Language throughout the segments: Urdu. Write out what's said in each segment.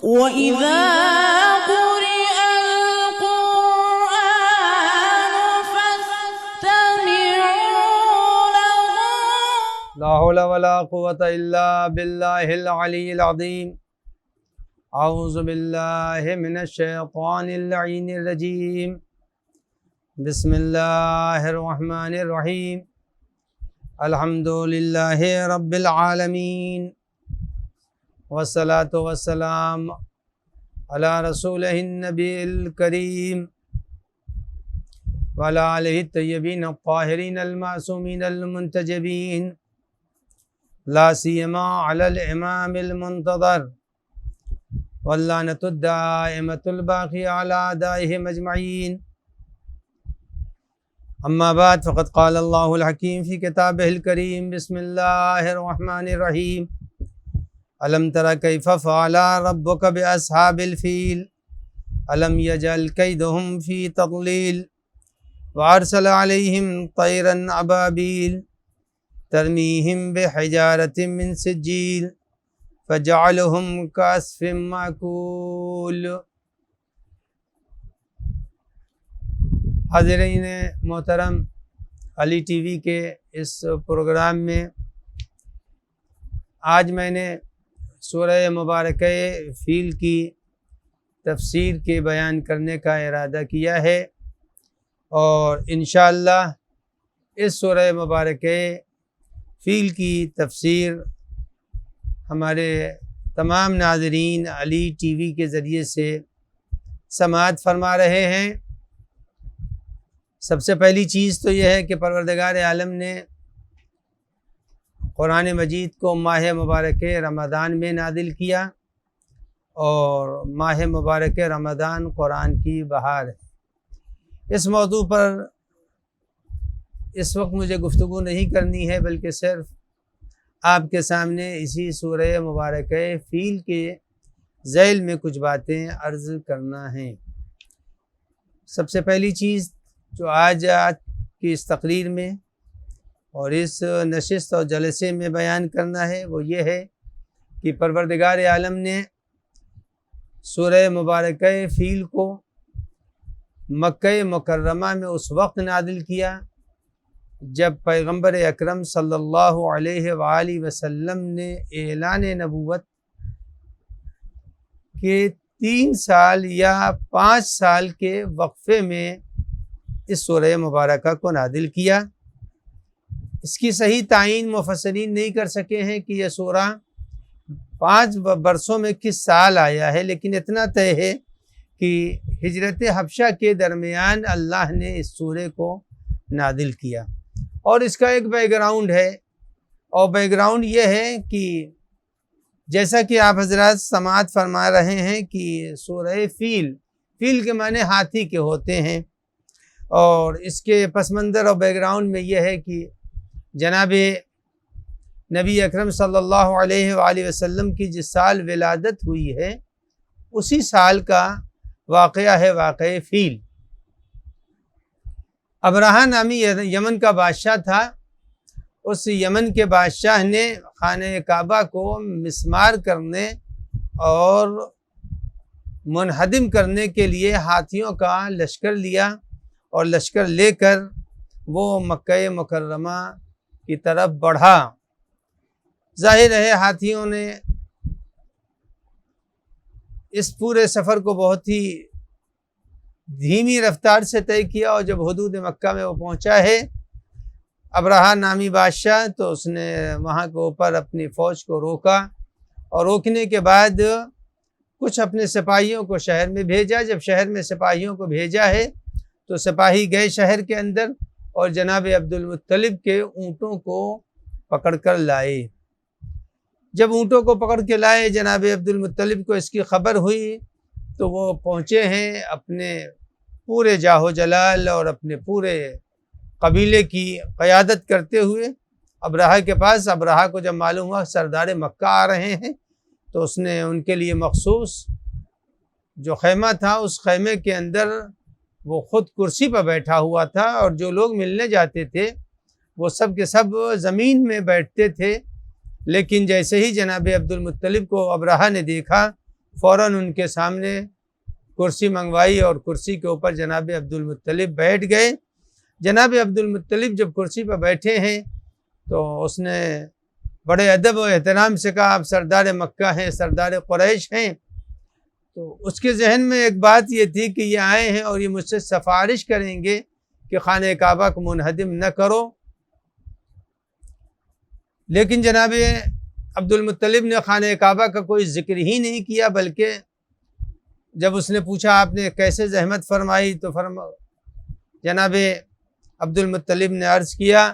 وَإِذَا قُرِئَ الْقُرْآنُ فَاسْتَمِعُوا لَهُ. لا حول ولا قوة إلا بالله العلي العظيم. أعوذ بالله من الشيطان اللعين الرجيم. بسم الله الرحمن الرحيم. الحمد لله رب العالمين، والصلاة والسلام على رسوله النبي الكريم وعلى آله الطيبين الطاهرين المعصومين المنتجبين، لا سيما على الإمام المنتظر واللعنة الدائمة الباقية على أعدائهم أجمعين. أما بعد، فقد قال الله الحكيم في كتابه الكريم. بسم الله الرحمن الرحيم. ألم تر كيف فعل ربك بأصحاب الفيل ألم يجعل كيدهم في تضليل وأرسل عليهم طيرا أبابيل ترميهم بحجارة من سجيل فجعلهم كعصف مأكول. حاضرین محترم، علی ٹی وی کے اس پروگرام میں آج میں نے سورہ مبارکہ فیل کی تفسیر کے بیان کرنے کا ارادہ کیا ہے، اور انشاءاللہ اس سورہ مبارکہ فیل کی تفسیر ہمارے تمام ناظرین علی ٹی وی کے ذریعے سے سماعت فرما رہے ہیں۔ سب سے پہلی چیز تو یہ ہے کہ پروردگار عالم نے قرآن مجید کو ماہ مبارک رمضان میں نازل کیا، اور ماہ مبارک رمضان قرآن کی بہار ہے۔ اس موضوع پر اس وقت مجھے گفتگو نہیں کرنی ہے، بلکہ صرف آپ کے سامنے اسی سورہ مبارک فیل کے ذیل میں کچھ باتیں عرض کرنا ہے۔ سب سے پہلی چیز جو آج کی اس تقریر میں اور اس نشست اور جلسے میں بیان کرنا ہے وہ یہ ہے کہ پروردگار عالم نے سورہ مبارکہ فیل کو مکہ مکرمہ میں اس وقت نازل کیا جب پیغمبر اکرم صلی اللہ علیہ وآلہ وسلم نے اعلان نبوت کے 3 سال یا 5 سال کے وقفے میں اس سورہ مبارکہ کو نازل کیا۔ اس کی صحیح تعین مفسرین نہیں کر سکے ہیں کہ یہ سورہ 5 برسوں میں کس سال آیا ہے، لیکن اتنا طے ہے کہ ہجرت حبشہ کے درمیان اللہ نے اس سورہ کو نازل کیا۔ اور اس کا ایک بیک گراؤنڈ ہے، اور بیک گراؤنڈ یہ ہے کہ جیسا کہ آپ حضرات سماعت فرما رہے ہیں کہ سورہ فیل کے معنی ہاتھی کے ہوتے ہیں، اور اس کے پس منظر اور بیک گراؤنڈڈ میں یہ ہے کہ جناب نبی اکرم صلی اللہ علیہ وآلہ وسلم کی جس سال ولادت ہوئی ہے اسی سال کا واقعہ ہے واقعہ فیل۔ ابرہہ نامی یمن کا بادشاہ تھا۔ اس یمن کے بادشاہ نے خانہ کعبہ کو مسمار کرنے اور منہدم کرنے کے لیے ہاتھیوں کا لشکر لیا، اور لشکر لے کر وہ مکہ مکرمہ کی طرف بڑھا۔ ظاہر ہے ہاتھیوں نے اس پورے سفر کو بہت ہی دھیمی رفتار سے طے کیا، اور جب حدود مکہ میں وہ پہنچا ہے ابرہہ نامی بادشاہ، تو اس نے وہاں کے اوپر اپنی فوج کو روکا، اور روکنے کے بعد کچھ اپنے سپاہیوں کو شہر میں بھیجا۔ جب شہر میں سپاہیوں کو بھیجا ہے تو سپاہی گئے شہر کے اندر اور جناب عبد المطلب کے اونٹوں کو پکڑ کر لائے۔ جب اونٹوں کو پکڑ کے لائے جناب عبد المطلب کو اس کی خبر ہوئی تو وہ پہنچے ہیں اپنے پورے جاہ و جلال اور اپنے پورے قبیلے کی قیادت کرتے ہوئے ابرہہ کے پاس۔ ابرہہ کو جب معلوم ہوا سردار مکہ آ رہے ہیں تو اس نے ان کے لیے مخصوص جو خیمہ تھا اس خیمے کے اندر وہ خود کرسی پر بیٹھا ہوا تھا، اور جو لوگ ملنے جاتے تھے وہ سب کے سب زمین میں بیٹھتے تھے۔ لیکن جیسے ہی جناب عبد المطلب کو ابرہہ نے دیکھا فوراً ان کے سامنے کرسی منگوائی اور کرسی کے اوپر جناب عبد المطلب بیٹھ گئے۔ جناب عبد المطلب جب کرسی پر بیٹھے ہیں تو اس نے بڑے ادب و احترام سے کہا، آپ سردار مکہ ہیں، سردار قریش ہیں۔ تو اس کے ذہن میں ایک بات یہ تھی کہ یہ آئے ہیں اور یہ مجھ سے سفارش کریں گے کہ خانہ کعبہ کو منہدم نہ کرو، لیکن جناب عبد المطلب نے خانہ کعبہ کا کوئی ذکر ہی نہیں کیا، بلکہ جب اس نے پوچھا آپ نے کیسے زحمت فرمائی تو جناب عبد المطلب نے عرض کیا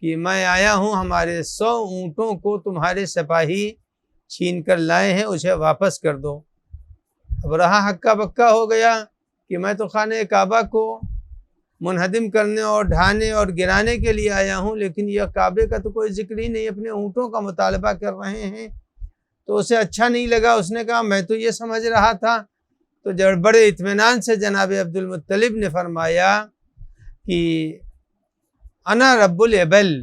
کہ میں آیا ہوں، ہمارے 100 اونٹوں کو تمہارے سپاہی چھین کر لائے ہیں، اسے واپس کر دو۔ اب رہا ہکا بکا ہو گیا کہ میں تو خانہ کعبہ کو منہدم کرنے اور ڈھانے اور گرانے کے لیے آیا ہوں، لیکن یہ کعبے کا تو کوئی ذکر ہی نہیں، اپنے اونٹوں کا مطالبہ کر رہے ہیں۔ تو اسے اچھا نہیں لگا، اس نے کہا میں تو یہ سمجھ رہا تھا۔ تو جب بڑے اطمینان سے جناب عبد المطلب نے فرمایا کہ انا رب الابل،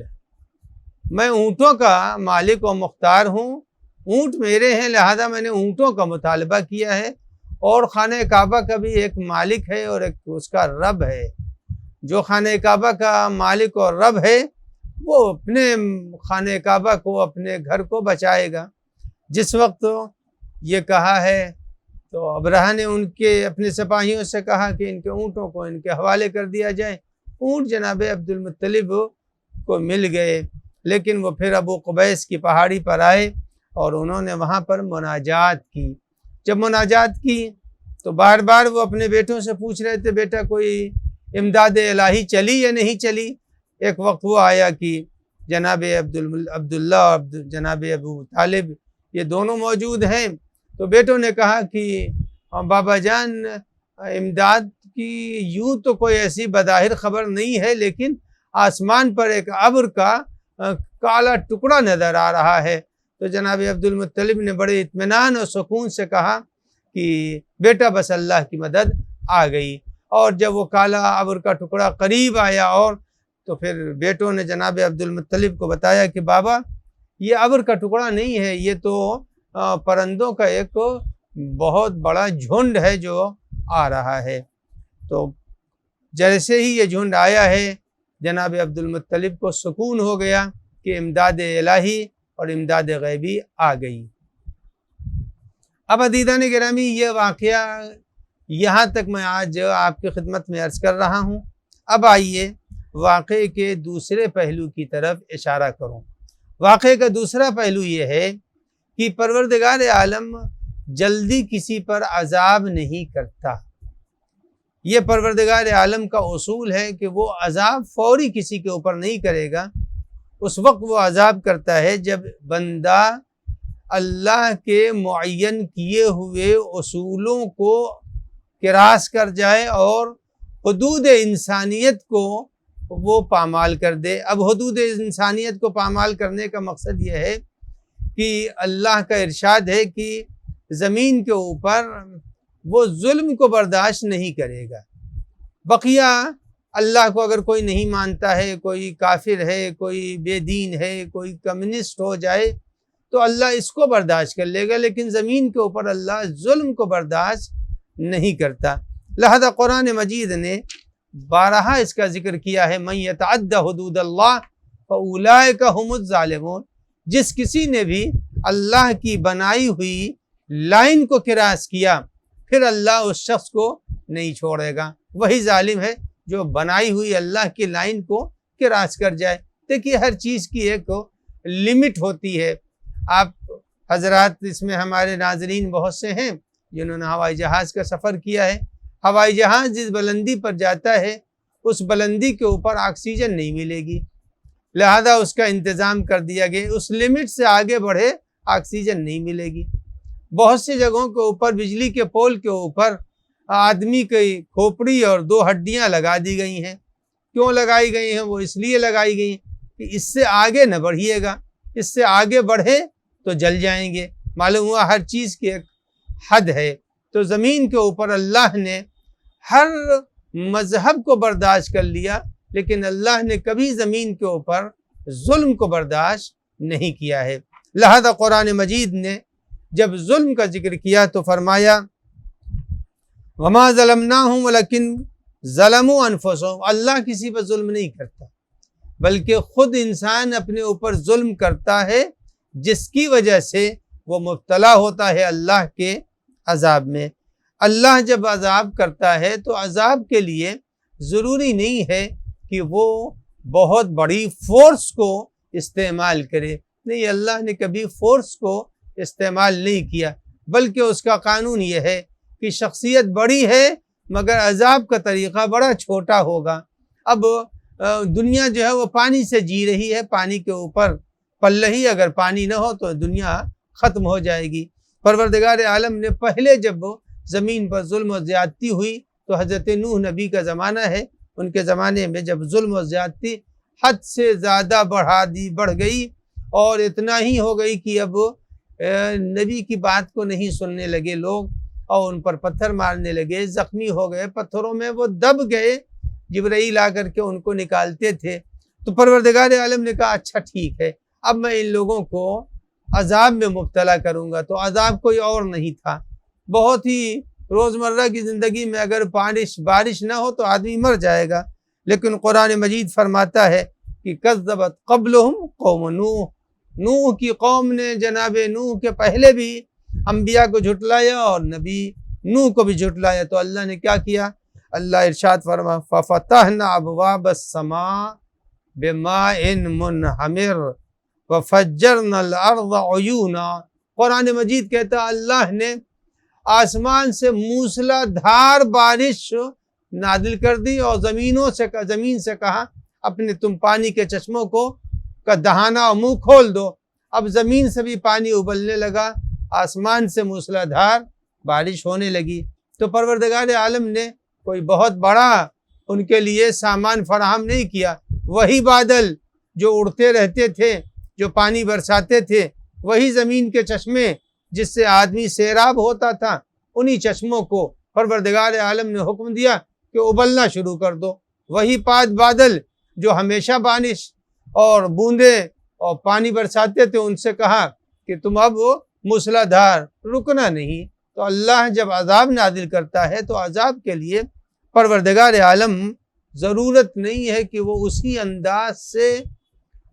میں اونٹوں کا مالک و مختار ہوں، اونٹ میرے ہیں، لہذا میں نے اونٹوں کا مطالبہ کیا ہے، اور خانہ کعبہ کا بھی ایک مالک ہے اور ایک اس کا رب ہے۔ جو خانہ کعبہ کا مالک اور رب ہے وہ اپنے خانہ کعبہ کو، اپنے گھر کو بچائے گا۔ جس وقت یہ کہا ہے تو ابرہہ نے ان کے اپنے سپاہیوں سے کہا کہ ان کے اونٹوں کو ان کے حوالے کر دیا جائے۔ اونٹ جناب عبد المطلب کو مل گئے، لیکن وہ پھر ابو قبیس کی پہاڑی پر آئے اور انہوں نے وہاں پر مناجات کی۔ جب مناجات کی تو بار بار وہ اپنے بیٹوں سے پوچھ رہے تھے، بیٹا کوئی امداد الہی چلی یا نہیں چلی؟ ایک وقت وہ آیا کہ جناب عبداللہ اور جناب ابو طالب یہ دونوں موجود ہیں، تو بیٹوں نے کہا کہ بابا جان امداد کی یوں تو کوئی ایسی بظاہر خبر نہیں ہے، لیکن آسمان پر ایک ابر کا کالا ٹکڑا نظر آ رہا ہے۔ تو جناب عبد المطلب نے بڑے اطمینان اور سکون سے کہا کہ بیٹا بس اللہ کی مدد آ گئی۔ اور جب وہ کالا ابر کا ٹکڑا قریب آیا اور تو پھر بیٹوں نے جناب عبد المطلب کو بتایا کہ بابا یہ ابر کا ٹکڑا نہیں ہے، یہ تو پرندوں کا ایک بہت بڑا جھنڈ ہے جو آ رہا ہے۔ تو جیسے ہی یہ جھنڈ آیا ہے جناب عبد المطلب کو سکون ہو گیا کہ امداد الہی اور امداد غیبی آ گئی۔ اب عزیزان گرامی، یہ واقعہ یہاں تک میں آج آپ کی خدمت میں عرض کر رہا ہوں۔ اب آئیے واقعے کے دوسرے پہلو کی طرف اشارہ کروں۔ واقعے کا دوسرا پہلو یہ ہے کہ پروردگار عالم جلدی کسی پر عذاب نہیں کرتا۔ یہ پروردگار عالم کا اصول ہے کہ وہ عذاب فوری کسی کے اوپر نہیں کرے گا۔ اس وقت وہ عذاب کرتا ہے جب بندہ اللہ کے معین کیے ہوئے اصولوں کو کراس کر جائے اور حدود انسانیت کو وہ پامال کر دے۔ اب حدود انسانیت کو پامال کرنے کا مقصد یہ ہے کہ اللہ کا ارشاد ہے کہ زمین کے اوپر وہ ظلم کو برداشت نہیں کرے گا۔ بقیہ اللہ کو اگر کوئی نہیں مانتا ہے، کوئی کافر ہے، کوئی بے دین ہے، کوئی کمیونسٹ ہو جائے تو اللہ اس کو برداشت کر لے گا، لیکن زمین کے اوپر اللہ ظلم کو برداشت نہیں کرتا۔ لہذا قرآن مجید نے بارہا اس کا ذکر کیا ہے، من یتعد حدود اللہ فاولئک هم الظالمون۔ جس کسی نے بھی اللہ کی بنائی ہوئی لائن کو کراس کیا پھر اللہ اس شخص کو نہیں چھوڑے گا، وہی ظالم ہے جو بنائی ہوئی اللہ کی لائن کو کراس کر جائے۔ دیکھیے ہر چیز کی ایک لمٹ ہوتی ہے۔ آپ حضرات اس میں ہمارے ناظرین بہت سے ہیں جنہوں نے ہوائی جہاز کا سفر کیا ہے۔ ہوائی جہاز جس بلندی پر جاتا ہے اس بلندی کے اوپر آکسیجن نہیں ملے گی، لہذا اس کا انتظام کر دیا گیا اس لمٹ سے آگے بڑھے آکسیجن نہیں ملے گی۔ بہت سی جگہوں کے اوپر بجلی کے پول کے اوپر آدمی کی کھوپڑی اور 2 ہڈیاں لگا دی گئی ہیں۔ کیوں لگائی گئی ہیں؟ وہ اس لیے لگائی گئی ہیں کہ اس سے آگے نہ بڑھیے گا، اس سے آگے بڑھے تو جل جائیں گے۔ معلوم ہوا ہر چیز کی ایک حد ہے۔ تو زمین کے اوپر اللہ نے ہر مذہب کو برداشت کر لیا، لیکن اللہ نے کبھی زمین کے اوپر ظلم کو برداشت نہیں کیا ہے۔ لہذا قرآن مجید نے جب ظلم کا ذکر کیا تو فرمایا وما ظلمناہم ولکن ظلموا انفسہم، اللہ کسی پر ظلم نہیں کرتا بلکہ خود انسان اپنے اوپر ظلم کرتا ہے، جس کی وجہ سے وہ مبتلا ہوتا ہے اللہ کے عذاب میں۔ اللہ جب عذاب کرتا ہے تو عذاب کے لیے ضروری نہیں ہے کہ وہ بہت بڑی فورس کو استعمال کرے، نہیں، اللہ نے کبھی فورس کو استعمال نہیں کیا، بلکہ اس کا قانون یہ ہے کہ شخصیت بڑی ہے مگر عذاب کا طریقہ بڑا چھوٹا ہوگا۔ اب دنیا جو ہے وہ پانی سے جی رہی ہے، پانی کے اوپر پل رہی، اگر پانی نہ ہو تو دنیا ختم ہو جائے گی۔ پروردگار عالم نے پہلے جب زمین پر ظلم و زیادتی ہوئی تو حضرت نوح نبی کا زمانہ ہے، ان کے زمانے میں جب ظلم و زیادتی حد سے زیادہ بڑھ گئی اور اتنا ہی ہو گئی کہ اب نبی کی بات کو نہیں سننے لگے لوگ اور ان پر پتھر مارنے لگے، زخمی ہو گئے، پتھروں میں وہ دب گئے، جبرائیل آ کر کے ان کو نکالتے تھے۔ تو پروردگار عالم نے کہا اچھا ٹھیک ہے، اب میں ان لوگوں کو عذاب میں مبتلا کروں گا۔ تو عذاب کوئی اور نہیں تھا، بہت ہی روزمرہ کی زندگی میں اگر بارش نہ ہو تو آدمی مر جائے گا، لیکن قرآن مجید فرماتا ہے کہ کذبت قبلہم قوم نوح کی قوم نے جناب نوح کے پہلے بھی انبیاء کو جھٹلایا اور نبی نوح کو بھی جھٹلایا۔ تو اللہ نے کیا کیا؟ اللہ ارشاد فرما ففتحنا ابواب السماء بماء منہمر وفجرنا الارض عیونا۔ قرآن مجید کہتا اللہ نے آسمان سے موسلا دھار بارش نازل کر دی اور زمین سے کہا اپنے تم پانی کے چشموں کا دہانہ اور منہ کھول دو۔ اب زمین سے بھی پانی ابلنے لگا، آسمان سے موسلا دھار بارش ہونے لگی۔ تو پروردگار عالم نے کوئی بہت بڑا ان کے لیے سامان فراہم نہیں کیا، وہی بادل جو اڑتے رہتے تھے، جو پانی برساتے تھے، وہی زمین کے چشمے جس سے آدمی سیراب ہوتا تھا، انہی چشموں کو پروردگار عالم نے حکم دیا کہ ابلنا شروع کر دو۔ وہی پانچ بادل جو ہمیشہ بارش اور بوندیں اور پانی برساتے تھے، ان سے کہا کہ تم اب موسلا دھار رکنا نہیں۔ تو اللہ جب عذاب نازل کرتا ہے تو عذاب کے لیے پروردگار عالم ضرورت نہیں ہے کہ وہ اسی انداز سے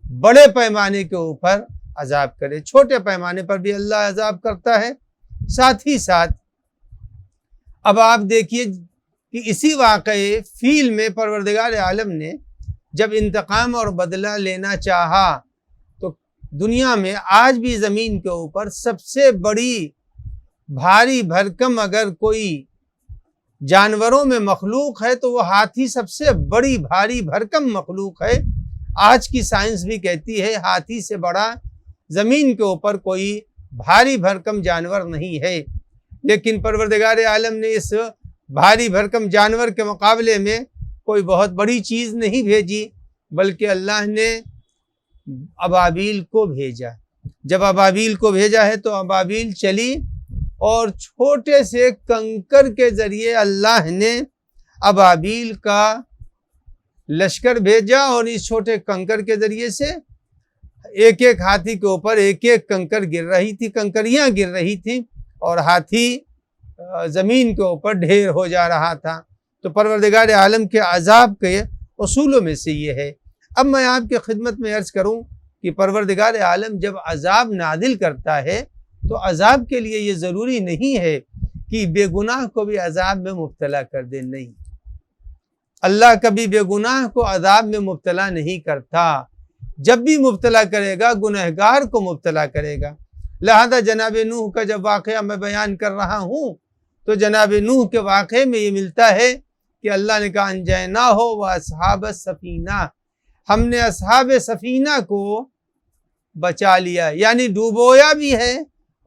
بڑے پیمانے کے اوپر عذاب کرے، چھوٹے پیمانے پر بھی اللہ عذاب کرتا ہے۔ ساتھ ہی ساتھ اب آپ دیکھیے کہ اسی واقعے فیل میں پروردگار عالم نے جب انتقام اور بدلہ لینا چاہا تو دنیا میں آج بھی زمین کے اوپر سب سے بڑی بھاری بھرکم اگر کوئی جانوروں میں مخلوق ہے تو وہ ہاتھی سب سے بڑی بھاری بھرکم مخلوق ہے۔ آج کی سائنس بھی کہتی ہے ہاتھی سے بڑا زمین کے اوپر کوئی بھاری بھرکم جانور نہیں ہے، لیکن پروردگار عالم نے اس بھاری بھرکم جانور کے مقابلے میں کوئی بہت بڑی چیز نہیں بھیجی، بلکہ اللہ نے ابابیل کو بھیجا۔ جب ابابیل کو بھیجا ہے تو ابابیل چلی اور چھوٹے سے کنکر کے ذریعے اللہ نے ابابیل کا لشکر بھیجا، اور اس چھوٹے کنکر کے ذریعے سے ایک ایک ہاتھی کے اوپر ایک ایک کنکر گر رہی تھی، کنکریاں گر رہی تھیں اور ہاتھی زمین کے اوپر ڈھیر ہو جا رہا تھا۔ تو پروردگار عالم کے عذاب کے اصولوں میں سے یہ ہے۔ اب میں آپ کی خدمت میں عرض کروں کہ پروردگار عالم جب عذاب نازل کرتا ہے تو عذاب کے لیے یہ ضروری نہیں ہے کہ بے گناہ کو بھی عذاب میں مبتلا کر دے، نہیں، اللہ کبھی بے گناہ کو عذاب میں مبتلا نہیں کرتا، جب بھی مبتلا کرے گا گنہگار کو مبتلا کرے گا۔ لہذا جناب نوح کا جب واقعہ میں بیان کر رہا ہوں تو جناب نوح کے واقعے میں یہ ملتا ہے کہ اللہ نے کہا انجینا ہو و اصحاب السفینہ، ہم نے اصحاب سفینہ کو بچا لیا، یعنی ڈوبویا بھی ہے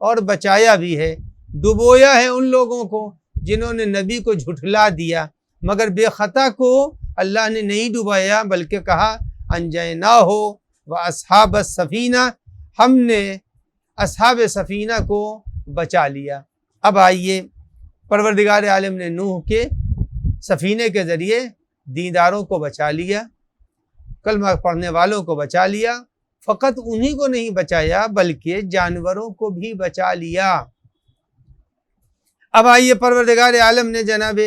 اور بچایا بھی ہے۔ ڈوبویا ہے ان لوگوں کو جنہوں نے نبی کو جھٹلا دیا، مگر بے خطا کو اللہ نے نہیں ڈوبایا، بلکہ کہا انجینا ہو و اصحاب السفینہ، ہم نے اصحاب سفینہ کو بچا لیا۔ اب آئیے، پروردگار عالم نے نوح کے سفینے کے ذریعے دینداروں کو بچا لیا، کلمہ پڑھنے والوں کو بچا لیا، فقط انہی کو نہیں بچایا بلکہ جانوروں کو بھی بچا لیا۔ اب آئیے پروردگار عالم نے جناب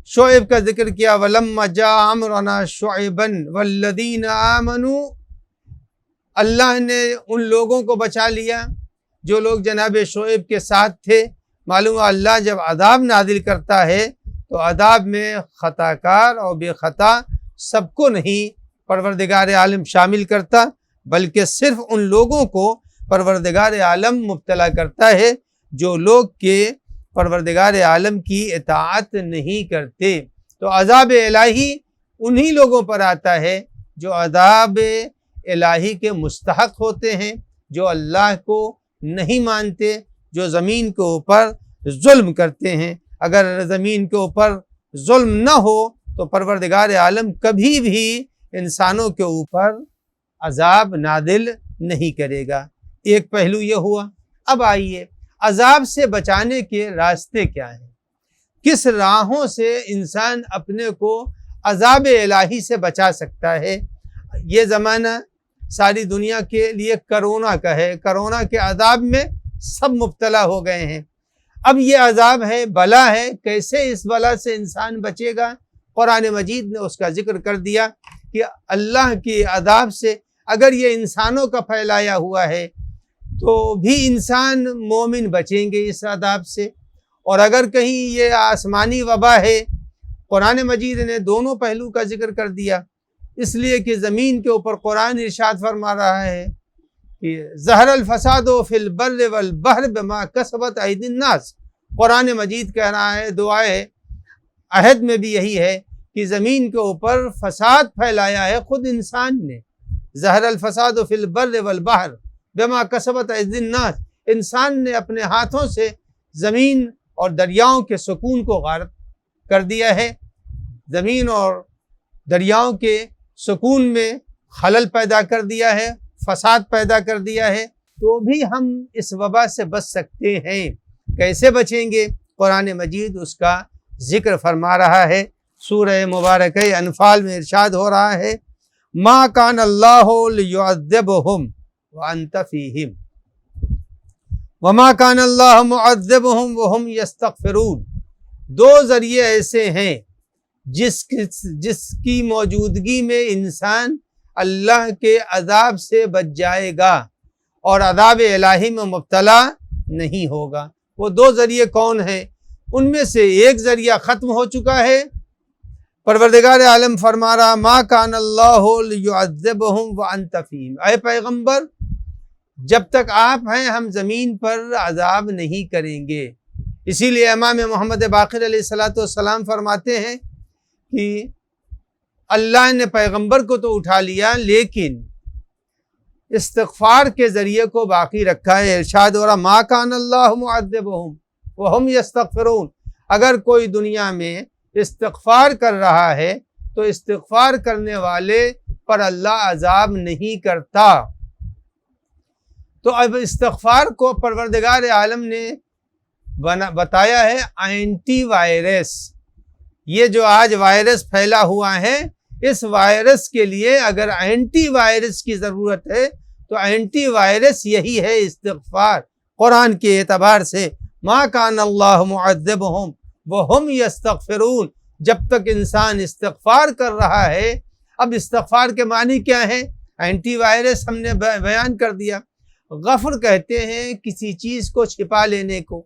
شعیب کا ذکر کیا، وَلَمَّا جَاءَ أَمْرُنَا شُعَيْبًا وَالَّذِينَ آمَنُوا، اللہ نے ان لوگوں کو بچا لیا جو لوگ جناب شعیب کے ساتھ تھے۔ معلوم ہے اللہ جب عذاب نازل کرتا ہے تو عذاب میں خطا کار اور بے خطا سب کو نہیں پروردگار عالم شامل کرتا، بلکہ صرف ان لوگوں کو پروردگار عالم مبتلا کرتا ہے جو لوگ کے پروردگار عالم کی اطاعت نہیں کرتے۔ تو عذاب الہی انہی لوگوں پر آتا ہے جو عذاب الہی کے مستحق ہوتے ہیں، جو اللہ کو نہیں مانتے، جو زمین کے اوپر ظلم کرتے ہیں۔ اگر زمین کے اوپر ظلم نہ ہو تو پروردگار عالم کبھی بھی انسانوں کے اوپر عذاب نازل نہیں کرے گا۔ ایک پہلو یہ ہوا۔ اب آئیے عذاب سے بچانے کے راستے کیا ہیں، کس راہوں سے انسان اپنے کو عذاب الہی سے بچا سکتا ہے۔ یہ زمانہ ساری دنیا کے لیے کرونا کا ہے، کرونا کے عذاب میں سب مبتلا ہو گئے ہیں۔ اب یہ عذاب ہے، بلا ہے، کیسے اس بلا سے انسان بچے گا؟ قرآن مجید نے اس کا ذکر کر دیا کہ اللہ کی عذاب سے اگر یہ انسانوں کا پھیلایا ہوا ہے تو بھی انسان مومن بچیں گے اس عذاب سے، اور اگر کہیں یہ آسمانی وبا ہے، قرآن مجید نے دونوں پہلو کا ذکر کر دیا، اس لیے کہ زمین کے اوپر قرآن ارشاد فرما رہا ہے کہ ظہر الفساد فی البر والبحر بما کسبت ایدی الناس۔ قرآن مجید کہہ رہا ہے، دعائے عہد میں بھی یہی ہے کہ زمین کے اوپر فساد پھیلایا ہے خود انسان نے۔ ظہر الفساد فی البر والبحر بما کسبت ایدی الناس، انسان نے اپنے ہاتھوں سے زمین اور دریاؤں کے سکون کو غارت کر دیا ہے، زمین اور دریاؤں کے سکون میں خلل پیدا کر دیا ہے، فساد پیدا کر دیا ہے۔ تو بھی ہم اس وبا سے بچ سکتے ہیں، کیسے بچیں گے؟ قرآن مجید اس کا ذکر فرما رہا ہے۔ سورہ مبارکہ انفال میں ارشاد ہو رہا ہے، ما کان اللہ لیعذبہم وانت فیہم وما کان اللہ معذبہم وہم یستغفرون۔ دو ذریعے ایسے ہیں جس کی موجودگی میں انسان اللہ کے عذاب سے بچ جائے گا اور عذاب الہی میں مبتلا نہیں ہوگا۔ وہ دو ذریعے کون ہیں؟ ان میں سے ایک ذریعہ ختم ہو چکا ہے، پروردگار عالم فرما رہا ما کان اللہ لیعذبہم وانت فیہم، اے پیغمبر جب تک آپ ہیں ہم زمین پر عذاب نہیں کریں گے۔ اسی لیے امام محمد باقر علیہ السلام فرماتے ہیں کہ اللہ نے پیغمبر کو تو اٹھا لیا لیکن استغفار کے ذریعے کو باقی رکھا ہے۔ ارشاد ہو رہا ما کان اللہ معذبہم وہم یستغفرون، اگر کوئی دنیا میں استغفار کر رہا ہے تو استغفار کرنے والے پر اللہ عذاب نہیں کرتا۔ تو اب استغفار کو پروردگار عالم نے بتایا ہے اینٹی وائرس۔ یہ جو آج وائرس پھیلا ہوا ہے، اس وائرس کے لیے اگر اینٹی وائرس کی ضرورت ہے تو اینٹی وائرس یہی ہے استغفار۔ قرآن کے اعتبار سے ما کان اللہ معذبہم وہم یستغفرون، جب تک انسان استغفار کر رہا ہے۔ اب استغفار کے معنی کیا ہے؟ اینٹی وائرس ہم نے بیان کر دیا۔ غفر کہتے ہیں کسی چیز کو چھپا لینے کو،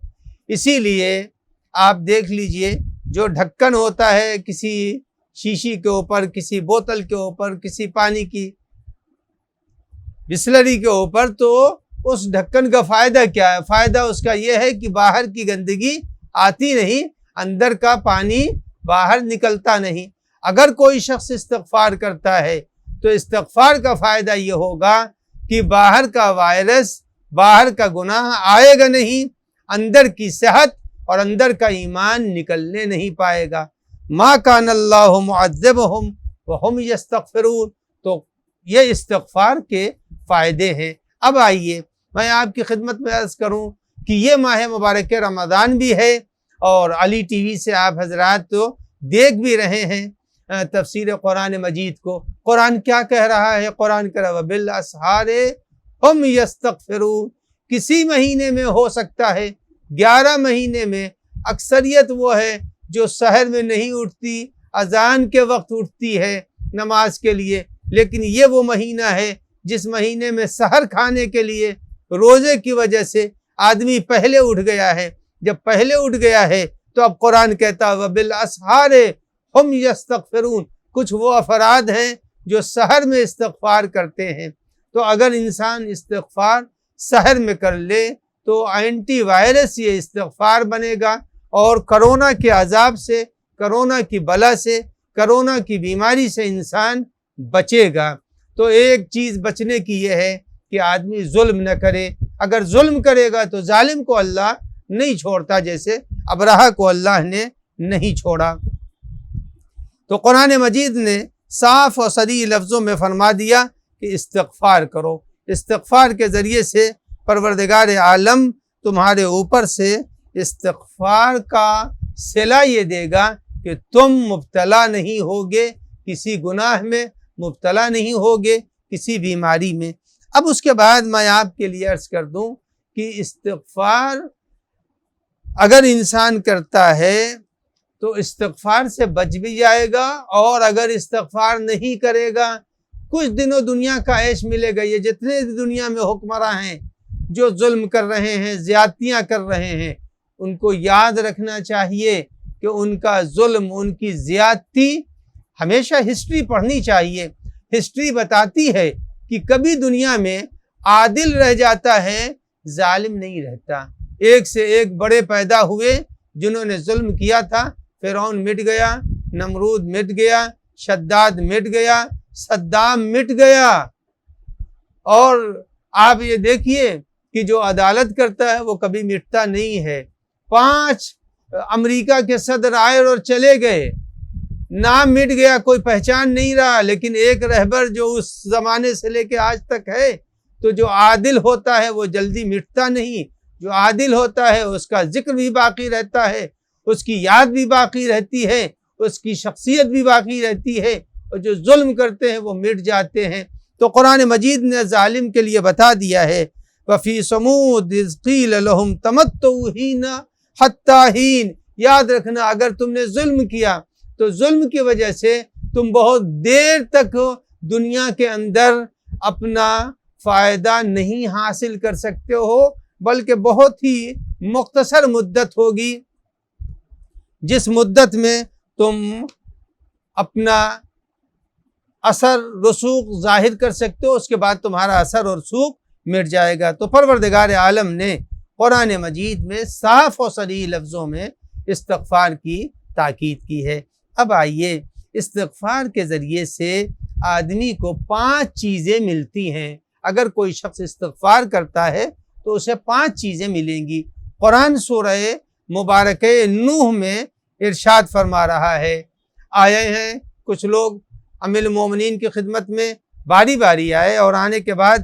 اسی لیے آپ دیکھ لیجئے جو ڈھکن ہوتا ہے کسی شیشی کے اوپر، کسی بوتل کے اوپر، کسی پانی کی بسلری کے اوپر، تو اس ڈھکن کا فائدہ کیا ہے؟ فائدہ اس کا یہ ہے کہ باہر کی گندگی آتی نہیں، اندر کا پانی باہر نکلتا نہیں۔ اگر کوئی شخص استغفار کرتا ہے تو استغفار کا فائدہ یہ ہوگا کہ باہر کا وائرس، باہر کا گناہ آئے گا نہیں، اندر کی صحت اور اندر کا ایمان نکلنے نہیں پائے گا۔ ما کان اللہ معذبہم وہم یستغفرون، تو یہ استغفار کے فائدے ہیں۔ اب آئیے میں آپ کی خدمت میں عرض کروں کہ یہ ماہ مبارک رمضان بھی ہے اور علی ٹی وی سے آپ حضرات تو دیکھ بھی رہے ہیں۔ تفسیر قرآن مجید کو۔ قرآن کیا کہہ رہا ہے؟ قرآن کہہ رہا ہے وَبِالْأَسْحَارِ هُمْ يَسْتَغْفِرُونَ۔ کسی مہینے میں ہو سکتا ہے 11 مہینے میں اکثریت وہ ہے جو سحر میں نہیں اٹھتی، اذان کے وقت اٹھتی ہے نماز کے لیے، لیکن یہ وہ مہینہ ہے جس مہینے میں سحر کھانے کے لیے روزے کی وجہ سے آدمی پہلے اٹھ گیا ہے۔ جب پہلے اٹھ گیا ہے تو اب قرآن کہتا ہے وَبِالْأَسْحَارِ هُمْ يَسْتَغْفِرُونَ، کچھ وہ افراد ہیں جو سحر میں استغفار کرتے ہیں۔ تو اگر انسان استغفار سحر میں کر لے تو اینٹی وائرس یہ استغفار بنے گا، اور کرونا کے عذاب سے، کرونا کی بلا سے، کرونا کی بیماری سے انسان بچے گا۔ تو ایک چیز بچنے کی یہ ہے کہ آدمی ظلم نہ کرے۔ اگر ظلم کرے گا تو ظالم کو اللہ نہیں چھوڑتا، جیسے ابرہہ کو اللہ نے نہیں چھوڑا۔ تو قرآن مجید نے صاف اور صریح لفظوں میں فرما دیا کہ استغفار کرو۔ استغفار کے ذریعے سے پروردگار عالم تمہارے اوپر سے استغفار کا صلہ یہ دے گا کہ تم مبتلا نہیں ہوگے کسی گناہ میں، مبتلا نہیں ہوگے کسی بیماری میں۔ اب اس کے بعد میں آپ کے لیے عرض کر دوں کہ استغفار اگر انسان کرتا ہے تو استغفار سے بچ بھی جائے گا، اور اگر استغفار نہیں کرے گا کچھ دنوں دنیا کا عیش ملے گا۔ یہ جتنے دنیا میں حکمراں ہیں جو ظلم کر رہے ہیں، زیادتیاں کر رہے ہیں، ان کو یاد رکھنا چاہیے کہ ان کا ظلم، ان کی زیادتی، ہمیشہ ہسٹری پڑھنی چاہیے۔ ہسٹری بتاتی ہے کہ کبھی دنیا میں عادل رہ جاتا ہے، ظالم نہیں رہتا۔ ایک سے ایک بڑے پیدا ہوئے جنہوں نے ظلم کیا تھا۔ فرعون مٹ گیا، نمرود مٹ گیا، شداد مٹ گیا، صدام مٹ گیا۔ اور آپ یہ دیکھیے کہ جو عدالت کرتا ہے وہ کبھی مٹتا نہیں ہے۔ 5 امریکہ کے صدر آئے اور چلے گئے، نام مٹ گیا، کوئی پہچان نہیں رہا، لیکن ایک رہبر جو اس زمانے سے لے کے آج تک ہے، تو جو عادل ہوتا ہے وہ جلدی مٹتا نہیں۔ جو عادل ہوتا ہے اس کا ذکر بھی باقی رہتا ہے، اس کی یاد بھی باقی رہتی ہے، اس کی شخصیت بھی باقی رہتی ہے، اور جو ظلم کرتے ہیں وہ مٹ جاتے ہیں۔ تو قرآن مجید نے ظالم کے لیے بتا دیا ہے وَفِي ثَمُودَ إِذْ قِيلَ لَهُمْ تَمَتَّعُوا حِينَ حَتَّىٰ حِينٍ۔ یاد رکھنا، اگر تم نے ظلم کیا تو ظلم کی وجہ سے تم بہت دیر تک دنیا کے اندر اپنا فائدہ نہیں حاصل کر سکتے ہو، بلکہ بہت ہی مختصر مدت ہوگی جس مدت میں تم اپنا اثر رسوخ ظاہر کر سکتے ہو، اس کے بعد تمہارا اثر اور رسوخ مٹ جائے گا۔ تو پروردگار عالم نے قرآن مجید میں صاف و صریح لفظوں میں استغفار کی تاکید کی ہے۔ اب آئیے، استغفار کے ذریعے سے آدمی کو 5 چیزیں ملتی ہیں۔ اگر کوئی شخص استغفار کرتا ہے تو اسے 5 چیزیں ملیں گی۔ قرآن سورہ مبارکہ نوح میں ارشاد فرما رہا ہے، آئے ہیں کچھ لوگ امیر المومنین کی خدمت میں، باری باری آئے، اور آنے کے بعد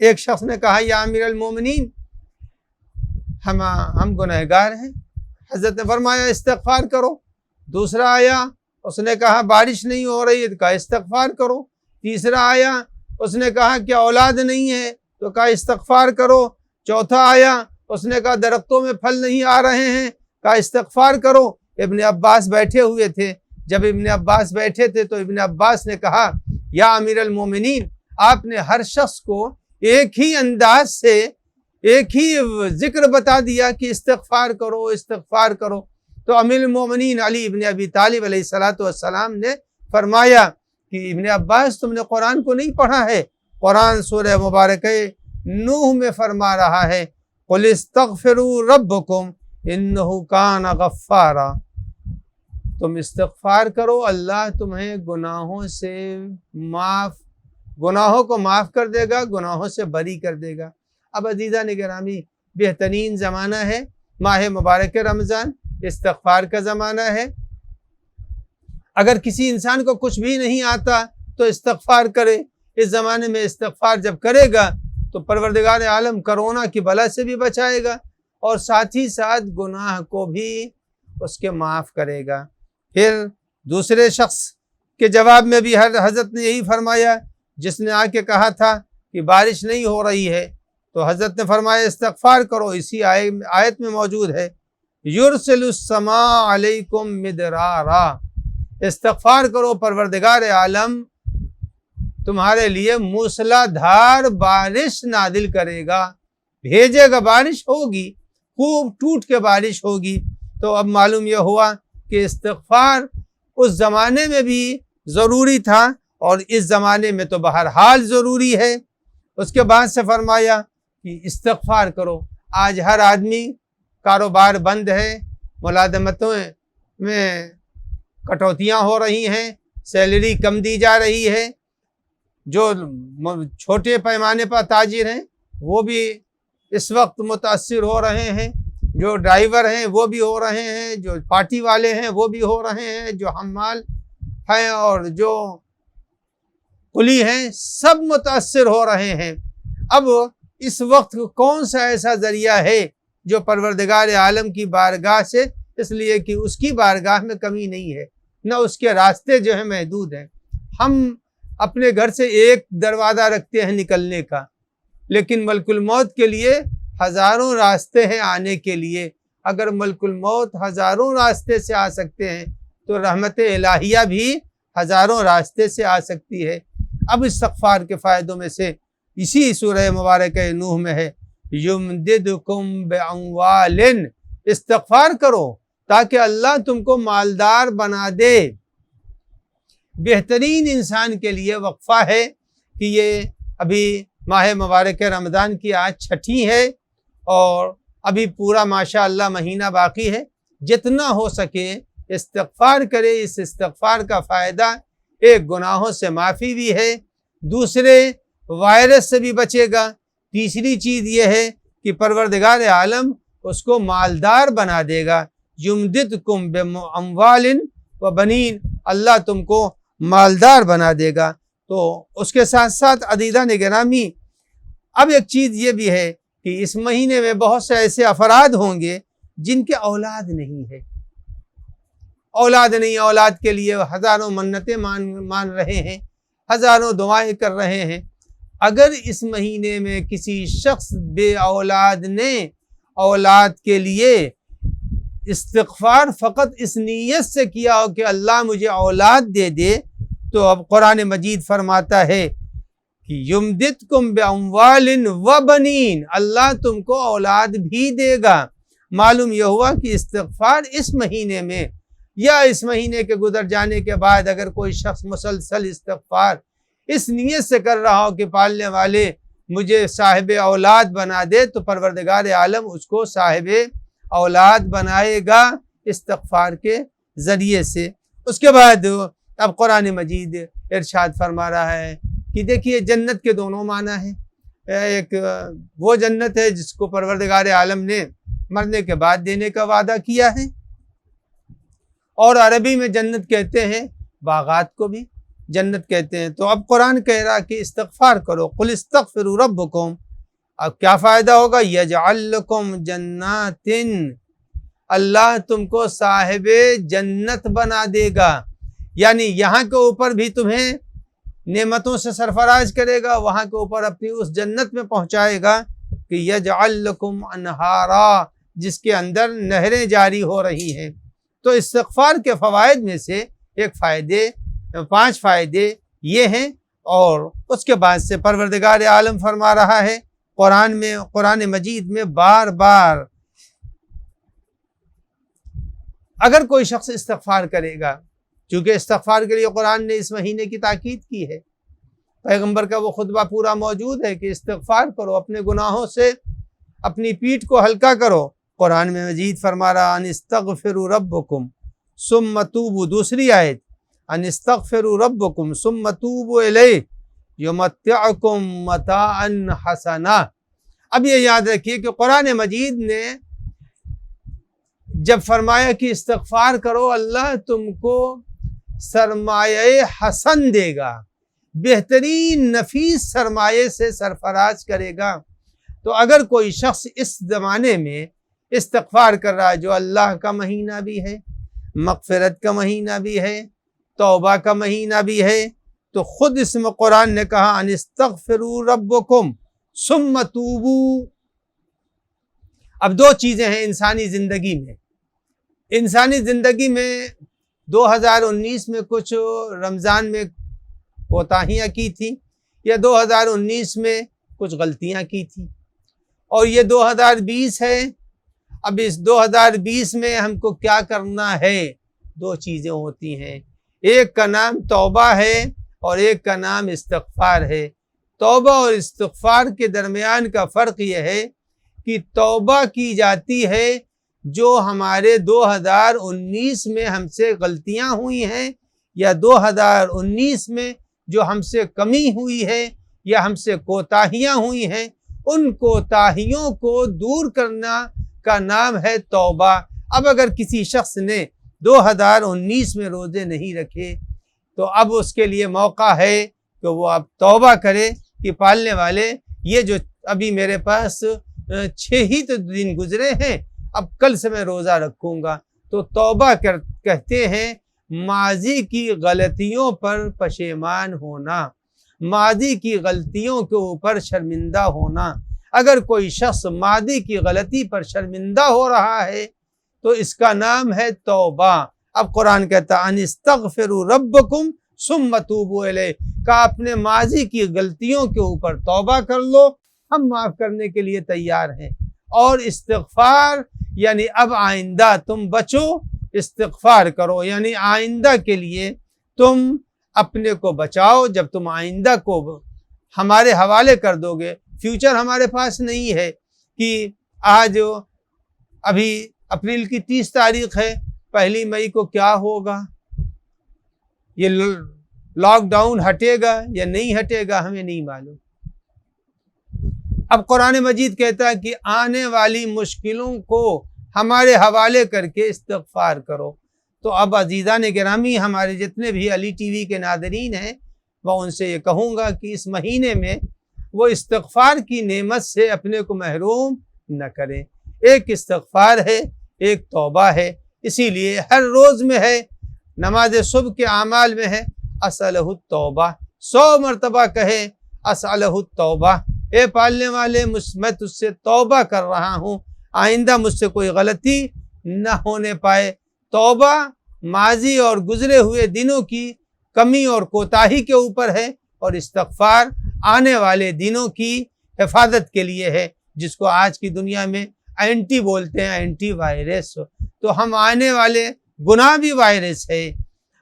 ایک شخص نے کہا یا امیر المومنین ہم گنہگار ہیں۔ حضرت نے فرمایا استغفار کرو۔ دوسرا آیا، اس نے کہا بارش نہیں ہو رہی ہے، تو کہا استغفار کرو۔ تیسرا آیا، اس نے کہا کہ اولاد نہیں ہے، تو کہا استغفار کرو۔ چوتھا آیا، اس نے کہا درختوں میں پھل نہیں آ رہے ہیں، کہا استغفار کرو۔ ابن عباس بیٹھے ہوئے تھے، جب ابن عباس بیٹھے تھے تو ابن عباس نے کہا یا امیر المومنین، آپ نے ہر شخص کو ایک ہی انداز سے ایک ہی ذکر بتا دیا کہ استغفار کرو، استغفار کرو۔ تو امیر المومنین علی ابن ابی طالب علیہ السلام نے فرمایا کہ ابن عباس تم نے قرآن کو نہیں پڑھا ہے؟ قرآن سورہ مبارکہ نوح میں فرما رہا ہے قُلِ اسْتَغْفِرُوا رَبَّكُمْ إِنَّهُ كَانَ غَفَّارًا، تم استغفار کرو، اللہ تمہیں گناہوں کو معاف کر دے گا، گناہوں سے بری کر دے گا۔ اب عزیزان گرامی، بہترین زمانہ ہے ماہ مبارک رمضان، استغفار کا زمانہ ہے۔ اگر کسی انسان کو کچھ بھی نہیں آتا تو استغفار کرے۔ اس زمانے میں استغفار جب کرے گا تو پروردگار عالم کرونا کی بلا سے بھی بچائے گا، اور ساتھ ہی ساتھ گناہ کو بھی اس کے معاف کرے گا۔ پھر دوسرے شخص کے جواب میں بھی حضرت نے یہی فرمایا، جس نے آ کے کہا تھا کہ بارش نہیں ہو رہی ہے، تو حضرت نے فرمایا استغفار کرو، اسی آیت میں موجود ہے یرسل السماء علیکم مدرارا، استغفار کرو، پروردگار عالم تمہارے لیے موسلا دھار بارش نازل کرے گا، بھیجے گا، بارش ہوگی، خوب ٹوٹ کے بارش ہوگی۔ تو اب معلوم یہ ہوا کہ استغفار اس زمانے میں بھی ضروری تھا اور اس زمانے میں تو بہرحال ضروری ہے۔ اس کے بعد سے فرمایا کہ استغفار کرو۔ آج ہر آدمی، کاروبار بند ہے، ملازمتوں میں کٹوتیاں ہو رہی ہیں، سیلری کم دی جا رہی ہے، جو چھوٹے پیمانے پر تاجر ہیں وہ بھی اس وقت متاثر ہو رہے ہیں، جو ڈرائیور ہیں وہ بھی ہو رہے ہیں، جو پارٹی والے ہیں وہ بھی ہو رہے ہیں، جو حمال ہیں اور جو کلی ہیں سب متاثر ہو رہے ہیں۔ اب اس وقت کون سا ایسا ذریعہ ہے جو پروردگار عالم کی بارگاہ سے، اس لیے کہ اس کی بارگاہ میں کمی نہیں ہے، نہ اس کے راستے جو ہیں محدود ہیں۔ ہم اپنے گھر سے ایک دروازہ رکھتے ہیں نکلنے کا، لیکن ملک الموت کے لیے ہزاروں راستے ہیں آنے کے لیے۔ اگر ملک الموت ہزاروں راستے سے آ سکتے ہیں تو رحمت الہیہ بھی ہزاروں راستے سے آ سکتی ہے۔ اب استغفار کے فائدوں میں سے اسی سورہ مبارکہ نوح میں ہے یمددکم باموال، استغفار کرو تاکہ اللہ تم کو مالدار بنا دے۔ بہترین انسان کے لیے وقفہ ہے کہ یہ ابھی ماہ مبارک رمضان کی آج چھٹی ہے اور ابھی پورا ماشاءاللہ مہینہ باقی ہے، جتنا ہو سکے استغفار کرے۔ اس استغفار کا فائدہ ایک گناہوں سے معافی بھی ہے، دوسرے وائرس سے بھی بچے گا، تیسری چیز یہ ہے کہ پروردگار عالم اس کو مالدار بنا دے گا۔ یمددکم باموال و بنین، اللہ تم کو مالدار بنا دے گا۔ تو اس کے ساتھ ساتھ عزیزان گرامی، اب ایک چیز یہ بھی ہے کہ اس مہینے میں بہت سے ایسے افراد ہوں گے جن کے اولاد نہیں ہے، اولاد نہیں، اولاد کے لیے ہزاروں منتیں مان رہے ہیں، ہزاروں دعائیں کر رہے ہیں۔ اگر اس مہینے میں کسی شخص بے اولاد نے اولاد کے لیے استغفار فقط اس نیت سے کیا ہو کہ اللہ مجھے اولاد دے دے، تو اب قرآن مجید فرماتا ہے کہ یمددکم باموال و بنین، اللہ تم کو اولاد بھی دے گا۔ معلوم یہ ہوا کہ استغفار اس مہینے میں یا اس مہینے کے گزر جانے کے بعد اگر کوئی شخص مسلسل استغفار اس نیت سے کر رہا ہو کہ پالنے والے مجھے صاحب اولاد بنا دے، تو پروردگار عالم اس کو صاحب اولاد بنائے گا استغفار کے ذریعے سے۔ اس کے بعد اب قرآن مجید ارشاد فرما رہا ہے کہ دیکھیے جنت کے دونوں معنی ہیں۔ ایک وہ جنت ہے جس کو پروردگار عالم نے مرنے کے بعد دینے کا وعدہ کیا ہے، اور عربی میں جنت کہتے ہیں، باغات کو بھی جنت کہتے ہیں۔ تو اب قرآن کہہ رہا کہ استغفار کرو، قل استغفروا ربکم۔ اب کیا فائدہ ہوگا؟ یجعل لکم جنات، اللہ تم کو صاحب جنت بنا دے گا، یعنی یہاں کے اوپر بھی تمہیں نعمتوں سے سرفراز کرے گا، وہاں کے اوپر اپنی اس جنت میں پہنچائے گا کہ یجعل لکم انہارا، جس کے اندر نہریں جاری ہو رہی ہیں۔ تو استغفار کے فوائد میں سے ایک فائدے، 5 فائدے یہ ہیں، اور اس کے بعد سے پروردگار عالم فرما رہا ہے قرآن مجید میں بار بار، اگر کوئی شخص استغفار کرے گا، چونکہ استغفار کے لیے قرآن نے اس مہینے کی تاکید کی ہے، پیغمبر کا وہ خطبہ پورا موجود ہے کہ استغفار کرو، اپنے گناہوں سے اپنی پیٹھ کو ہلکا کرو۔ قرآن میں مجید فرما رہا ان استغفروا ربکم ثم توبوا، دوسری آیت ان استغفروا ربکم ثم توبوا الیہ یمتعکم متاعا حسنا۔ اب یہ یاد رکھیے کہ قرآن مجید نے جب فرمایا کہ استغفار کرو، اللہ تم کو سرمایہ حسن دے گا، بہترین نفیس سرمایہ سے سرفراز کرے گا۔ تو اگر کوئی شخص اس زمانے میں استغفار کر رہا ہے، جو اللہ کا مہینہ بھی ہے، مغفرت کا مہینہ بھی ہے، توبہ کا مہینہ بھی ہے، تو خود اس میں قرآن نے کہا ان استغفروا ربکم ثم توبوا۔ اب دو چیزیں ہیں انسانی زندگی میں۔ انسانی زندگی میں 2019 میں کچھ رمضان میں کوتاہیاں کی تھیں، یا 2019 میں کچھ غلطیاں کی تھیں، اور یہ 2020 ہے۔ اب اس 2020 میں ہم کو کیا کرنا ہے؟ دو چیزیں ہوتی ہیں، ایک کا نام توبہ ہے اور ایک کا نام استغفار ہے۔ توبہ اور استغفار کے درمیان کا فرق یہ ہے کہ توبہ کی جاتی ہے جو ہمارے 2019 میں ہم سے غلطیاں ہوئی ہیں، یا 2019 میں جو ہم سے کمی ہوئی ہے یا ہم سے کوتاہیاں ہوئی ہیں، ان کوتاہیوں کو دور کرنا کا نام ہے توبہ۔ اب اگر کسی شخص نے 2019 میں روزے نہیں رکھے تو اب اس کے لیے موقع ہے کہ وہ اب توبہ کرے کہ پالنے والے، یہ جو ابھی میرے پاس 6 ہی تو دن گزرے ہیں، اب کل سے میں روزہ رکھوں گا۔ تو توبہ کہتے ہیں ماضی کی غلطیوں پر پشیمان ہونا، ماضی کی غلطیوں کے اوپر شرمندہ ہونا۔ اگر کوئی شخص ماضی کی غلطی پر شرمندہ ہو رہا ہے تو اس کا نام ہے توبہ۔ اب قرآن کہتا ہے ان استغفروا ربکم ثم توبوا الیہ، کہ اپنے ماضی کی غلطیوں کے اوپر توبہ کر لو، ہم معاف کرنے کے لیے تیار ہیں۔ اور استغفار یعنی اب آئندہ تم بچو، استغفار کرو، یعنی آئندہ کے لیے تم اپنے کو بچاؤ۔ جب تم آئندہ کو ہمارے حوالے کر دو گے، فیوچر ہمارے پاس نہیں ہے کہ آج ابھی اپریل کی 30 تاریخ ہے، 1 مئی کو کیا ہوگا، یہ لاک ڈاؤن ہٹے گا یا نہیں ہٹے گا، ہمیں نہیں معلوم۔ اب قرآن مجید کہتا ہے کہ آنے والی مشکلوں کو ہمارے حوالے کر کے استغفار کرو۔ تو اب عزیزان گرامی، ہمارے جتنے بھی علی ٹی وی کے ناظرین ہیں، میں ان سے یہ کہوں گا کہ اس مہینے میں وہ استغفار کی نعمت سے اپنے کو محروم نہ کریں۔ ایک استغفار ہے، ایک توبہ ہے، اسی لیے ہر روز میں ہے، نماز صبح کے اعمال میں ہے اسألہ التوبہ، 100 مرتبہ کہے اسألہ التوبہ، اے پالنے والے میں تجھ سے توبہ کر رہا ہوں، آئندہ مجھ سے کوئی غلطی نہ ہونے پائے۔ توبہ ماضی اور گزرے ہوئے دنوں کی کمی اور کوتاہی کے اوپر ہے، اور استغفار آنے والے دنوں کی حفاظت کے لیے ہے، جس کو آج کی دنیا میں اینٹی بولتے ہیں، اینٹی وائرس۔ تو ہم آنے والے گناہ بھی وائرس ہے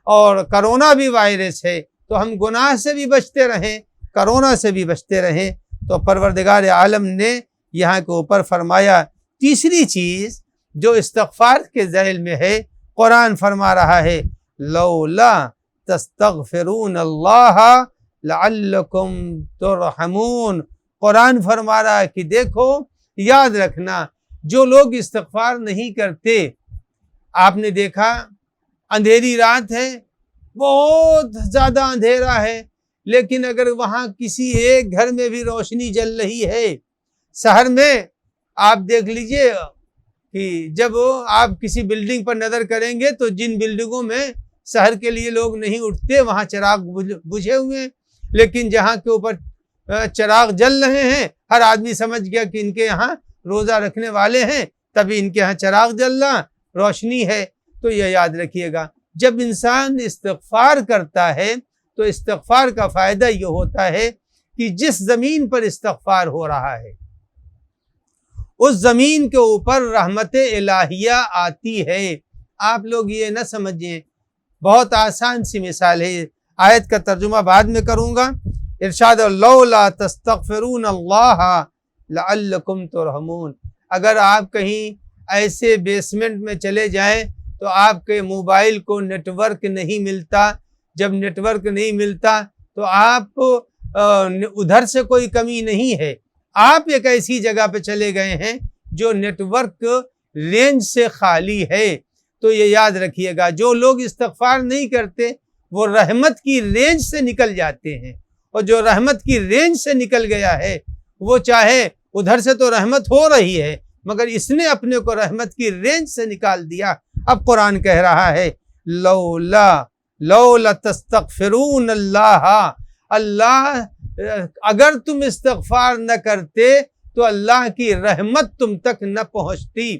اور کرونا بھی وائرس ہے، تو ہم گناہ سے بھی بچتے رہیں، کرونا سے بھی بچتے رہیں۔ تو پروردگار عالم نے یہاں کے اوپر فرمایا تیسری چیز جو استغفار کے ذیل میں ہے، قرآن فرما رہا ہے لولا تستغفرون اللہ لعلکم ترحمون۔ قرآن فرما رہا ہے کہ دیکھو، یاد رکھنا، جو لوگ استغفار نہیں کرتے، آپ نے دیکھا اندھیری رات ہے، بہت زیادہ اندھیرا ہے، لیکن اگر وہاں کسی ایک گھر میں بھی روشنی جل رہی ہے، شہر میں آپ دیکھ لیجئے کہ جب آپ کسی بلڈنگ پر نظر کریں گے تو جن بلڈنگوں میں شہر کے لیے لوگ نہیں اٹھتے وہاں چراغ بجھے ہوئے ہیں، لیکن جہاں کے اوپر چراغ جل رہے ہیں ہر آدمی سمجھ گیا کہ ان کے یہاں روزہ رکھنے والے ہیں، تبھی ان کے یہاں چراغ جل رہا، روشنی ہے۔ تو یہ یاد رکھیے گا، جب انسان استغفار کرتا ہے تو استغفار کا فائدہ یہ ہوتا ہے کہ جس زمین پر استغفار ہو رہا ہے اس زمین کے اوپر رحمت الہیہ آتی ہے۔ آپ لوگ یہ نہ سمجھیں، بہت آسان سی مثال ہے، آیت کا ترجمہ بعد میں کروں گا۔ ارشاد لولا تستغفرون اللہ لعلکم ترحمون۔ اگر آپ کہیں ایسے بیسمنٹ میں چلے جائیں تو آپ کے موبائل کو نیٹ ورک نہیں ملتا، جب نیٹ ورک نہیں ملتا تو آپ ادھر سے کوئی کمی نہیں ہے، آپ ایک ایسی جگہ پہ چلے گئے ہیں جو نیٹ ورک رینج سے خالی ہے۔ تو یہ یاد رکھیے گا، جو لوگ استغفار نہیں کرتے وہ رحمت کی رینج سے نکل جاتے ہیں، اور جو رحمت کی رینج سے نکل گیا ہے وہ چاہے ادھر سے تو رحمت ہو رہی ہے مگر اس نے اپنے کو رحمت کی رینج سے نکال دیا۔ اب قرآن کہہ رہا ہے لولا لو لتستغفرون اللہ، اللہ اگر تم استغفار نہ کرتے تو اللہ کی رحمت تم تک نہ پہنچتی۔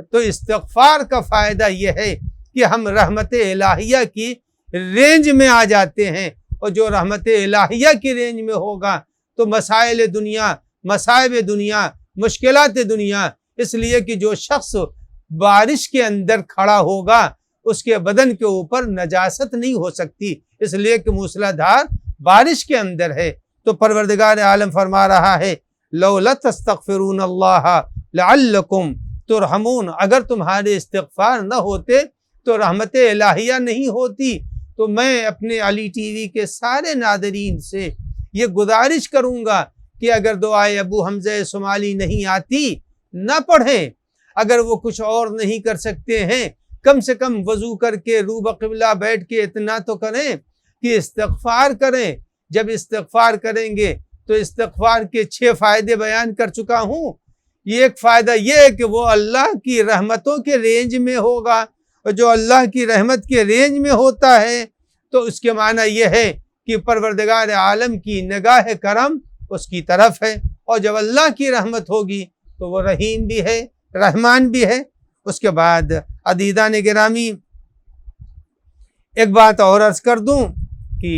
تو استغفار کا فائدہ یہ ہے کہ ہم رحمت الہیہ کی رینج میں آ جاتے ہیں، اور جو رحمت الہیہ کی رینج میں ہوگا تو مسائل دنیا، مصائب دنیا، مشکلات دنیا، اس لیے کہ جو شخص بارش کے اندر کھڑا ہوگا اس کے بدن کے اوپر نجاست نہیں ہو سکتی، اس لیے کہ موسلا دھار بارش کے اندر ہے۔ تو پروردگار عالم فرما رہا ہے لو لتستغفرون اللہ لعلکم ترحمون، اگر تمہارے استغفار نہ ہوتے تو رحمت الہیہ نہیں ہوتی۔ تو میں اپنے علی ٹی وی کے سارے ناظرین سے یہ گزارش کروں گا کہ اگر دعائے ابو حمزہ صومالی نہیں آتی نہ پڑھیں، اگر وہ کچھ اور نہیں کر سکتے ہیں کم سے کم وضو کر کے رو بقبلہ بیٹھ کے اتنا تو کریں کہ استغفار کریں۔ جب استغفار کریں گے تو استغفار کے 6 فائدے بیان کر چکا ہوں۔ یہ ایک فائدہ یہ ہے کہ وہ اللہ کی رحمتوں کے رینج میں ہوگا، اور جو اللہ کی رحمت کے رینج میں ہوتا ہے تو اس کے معنی یہ ہے کہ پروردگار عالم کی نگاہ کرم اس کی طرف ہے، اور جب اللہ کی رحمت ہوگی تو وہ رحیم بھی ہے، رحمان بھی ہے۔ اس کے بعد عزیزان گرامی ایک بات اور عرض کر دوں کہ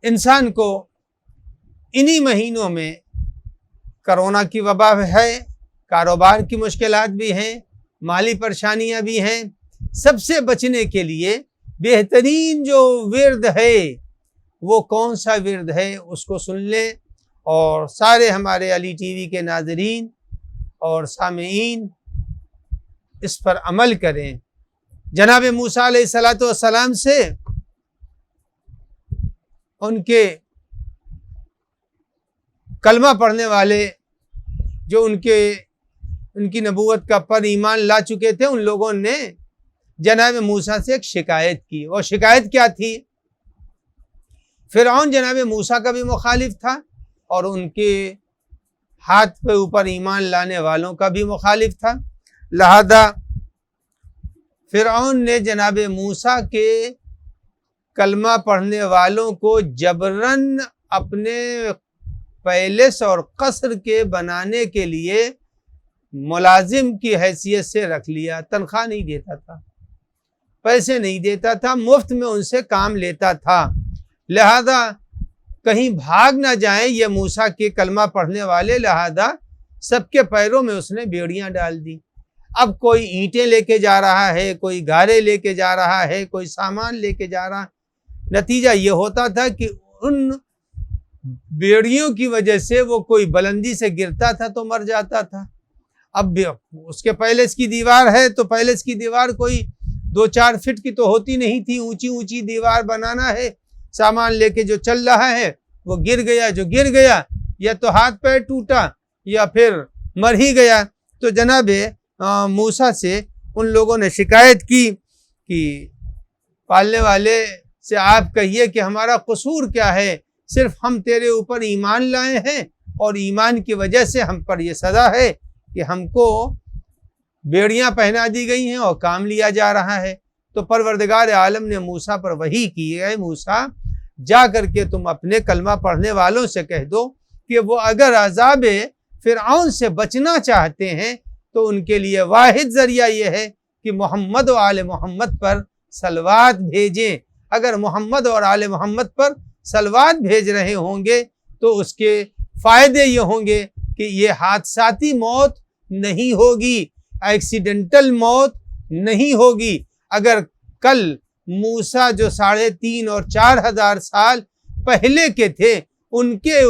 انسان کو انہی مہینوں میں کرونا کی وبا ہے، کاروبار کی مشکلات بھی ہیں، مالی پریشانیاں بھی ہیں، سب سے بچنے کے لیے بہترین جو ورد ہے وہ کون سا ورد ہے اس کو سن لیں، اور سارے ہمارے علی ٹی وی کے ناظرین اور سامعین اس پر عمل کریں۔ جناب موسیٰ علیہ السلام سے ان کے کلمہ پڑھنے والے جو ان کی نبوت کا پر ایمان لا چکے تھے، ان لوگوں نے جناب موسیٰ سے ایک شکایت کی، اور شکایت کیا تھی؟ فرعون جناب موسیٰ کا بھی مخالف تھا اور ان کے ہاتھ پہ اوپر ایمان لانے والوں کا بھی مخالف تھا، لہذا فرعون نے جناب موسیٰ کے کلمہ پڑھنے والوں کو جبراً اپنے پیلس اور قصر کے بنانے کے لیے ملازم کی حیثیت سے رکھ لیا۔ تنخواہ نہیں دیتا تھا، پیسے نہیں دیتا تھا، مفت میں ان سے کام لیتا تھا، لہذا کہیں بھاگ نہ جائیں یہ موسیٰ کے کلمہ پڑھنے والے، لہذا سب کے پیروں میں اس نے بیڑیاں ڈال دی۔ اب کوئی اینٹیں لے کے جا رہا ہے، کوئی گارے لے کے جا رہا ہے، کوئی سامان لے کے جا رہا، نتیجہ یہ ہوتا تھا کہ ان بیڑیوں کی وجہ سے وہ کوئی بلندی سے گرتا تھا تو مر جاتا تھا۔ اب اس کے پیلس کی دیوار ہے تو پیلس کی دیوار کوئی 2-4 فٹ کی تو ہوتی نہیں تھی، اونچی اونچی دیوار بنانا ہے، سامان لے کے جو چل رہا ہے وہ گر گیا، جو گر گیا یا تو ہاتھ پیر ٹوٹا یا پھر مر ہی گیا۔ تو جناب موسیٰ سے ان لوگوں نے شکایت کی کہ پالنے والے سے آپ کہیے کہ ہمارا قصور کیا ہے، صرف ہم تیرے اوپر ایمان لائے ہیں اور ایمان کی وجہ سے ہم پر یہ سزا ہے کہ ہم کو بیڑیاں پہنا دی گئی ہیں اور کام لیا جا رہا ہے۔ تو پروردگار عالم نے موسیٰ پر وحی کی، اے موسیٰ جا کر کے تم اپنے کلمہ پڑھنے والوں سے کہہ دو کہ وہ اگر عذاب فرعون سے بچنا چاہتے ہیں تو ان کے لیے واحد ذریعہ یہ ہے کہ محمد و آل محمد پر صلوات بھیجیں۔ اگر محمد اور آل محمد پر صلوات بھیج رہے ہوں گے تو اس کے فائدے یہ ہوں گے کہ یہ حادثاتی موت نہیں ہوگی، ایکسیڈنٹل موت نہیں ہوگی۔ اگر کل موسیٰ جو 3.5 اور 4 ہزار سال پہلے کے تھے، ان کے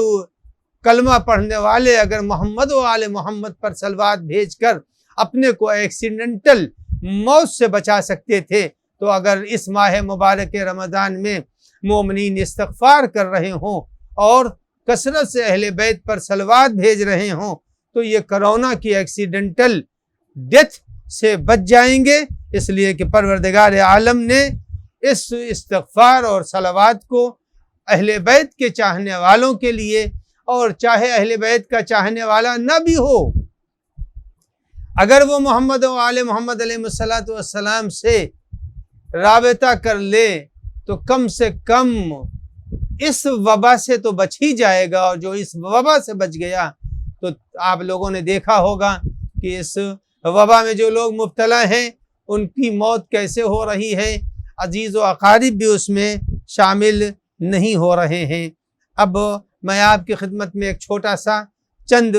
کلمہ پڑھنے والے اگر محمد و آل محمد پر صلوات بھیج کر اپنے کو ایکسیڈنٹل موت سے بچا سکتے تھے، تو اگر اس ماہ مبارک رمضان میں مومنین استغفار کر رہے ہوں اور کثرت سے اہل بیت پر صلوات بھیج رہے ہوں تو یہ کرونا کی ایکسیڈنٹل ڈیتھ سے بچ جائیں گے۔ اس لیے کہ پروردگار عالم نے اس استغفار اور صلوات کو اہل بیت کے چاہنے والوں کے لیے، اور چاہے اہل بیت کا چاہنے والا نہ بھی ہو، اگر وہ محمد و آل محمد علیہ الصلوۃ والسلام سے رابطہ کر لے تو کم سے کم اس وبا سے تو بچ ہی جائے گا، اور جو اس وبا سے بچ گیا تو آپ لوگوں نے دیکھا ہوگا کہ اس وبا میں جو لوگ مبتلا ہیں ان کی موت کیسے ہو رہی ہے، عزیز و اقارب بھی اس میں شامل نہیں ہو رہے ہیں۔ اب میں آپ کی خدمت میں ایک چھوٹا سا چند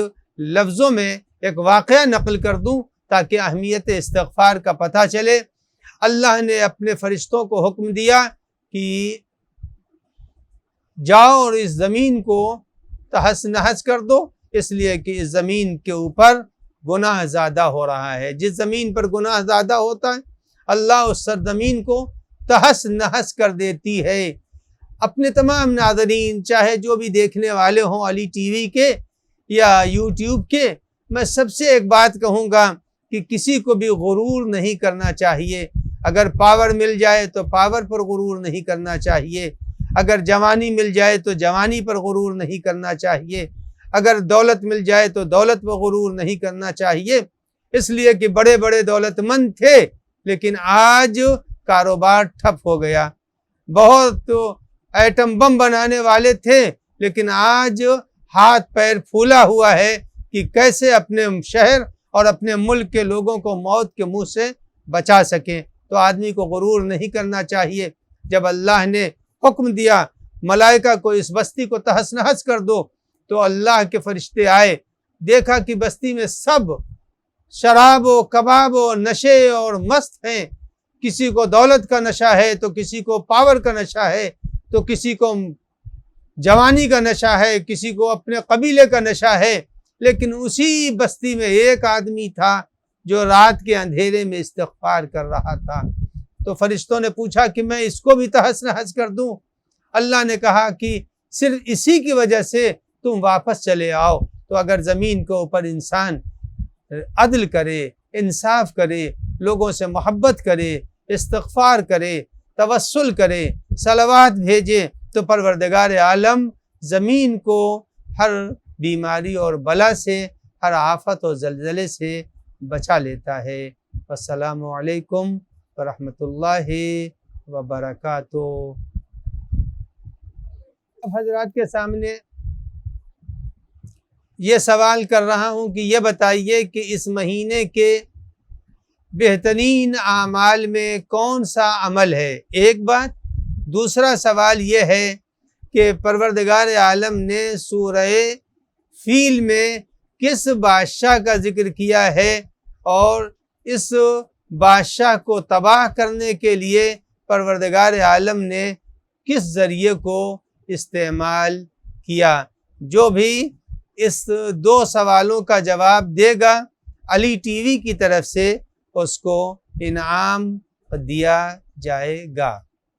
لفظوں میں ایک واقعہ نقل کر دوں تاکہ اہمیت استغفار کا پتہ چلے۔ اللہ نے اپنے فرشتوں کو حکم دیا کہ جاؤ اور اس زمین کو تہس نہس کر دو، اس لیے کہ اس زمین کے اوپر گناہ زیادہ ہو رہا ہے۔ جس زمین پر گناہ زیادہ ہوتا ہے اللہ اس سرزمین کو تہس نہس کر دیتی ہے۔ اپنے تمام ناظرین، چاہے جو بھی دیکھنے والے ہوں علی ٹی وی کے یا یوٹیوب کے، میں سب سے ایک بات کہوں گا کہ کسی کو بھی غرور نہیں کرنا چاہیے۔ اگر پاور مل جائے تو پاور پر غرور نہیں کرنا چاہیے، اگر جوانی مل جائے تو جوانی پر غرور نہیں کرنا چاہیے، اگر دولت مل جائے تو دولت پر غرور نہیں کرنا چاہیے، اس لیے کہ بڑے بڑے دولت مند تھے لیکن آج کاروبار ٹھپ ہو گیا۔ بہت ایٹم بم بنانے والے تھے لیکن آج ہاتھ پیر پھولا ہوا ہے کہ کیسے اپنے شہر اور اپنے ملک کے لوگوں کو موت کے منہ سے بچا سکیں۔ تو آدمی کو غرور نہیں کرنا چاہیے۔ جب اللہ نے حکم دیا ملائکہ کو اس بستی کو تہس نہس کر دو تو اللہ کے فرشتے آئے، دیکھا کہ بستی میں سب شراب و کباب و نشے اور مست ہیں، کسی کو دولت کا نشہ ہے تو کسی کو پاور کا نشہ ہے تو کسی کو جوانی کا نشہ ہے، کسی کو اپنے قبیلے کا نشہ ہے، لیکن اسی بستی میں ایک آدمی تھا جو رات کے اندھیرے میں استغفار کر رہا تھا۔ تو فرشتوں نے پوچھا کہ میں اس کو بھی تہس نہس کر دوں؟ اللہ نے کہا کہ صرف اسی کی وجہ سے تم واپس چلے آؤ۔ تو اگر زمین کے اوپر انسان عدل کرے، انصاف کرے، لوگوں سے محبت کرے، استغفار کرے، توسل کرے، صلوات بھیجے، تو پروردگار عالم زمین کو ہر بیماری اور بلا سے، ہر آفت اور زلزلے سے بچا لیتا ہے۔ السلام علیکم ورحمۃ اللہ وبرکاتہ۔ اب حضرات کے سامنے یہ سوال کر رہا ہوں کہ یہ بتائیے کہ اس مہینے کے بہترین اعمال میں کون سا عمل ہے؟ ایک بات۔ دوسرا سوال یہ ہے کہ پروردگار عالم نے سورہ فیل میں کس بادشاہ کا ذکر کیا ہے اور اس بادشاہ کو تباہ کرنے کے لیے پروردگار عالم نے کس ذریعے کو استعمال کیا؟ جو بھی اس دو سوالوں کا جواب دے گا علی ٹی وی کی طرف سے اس کو انعام دیا جائے گا۔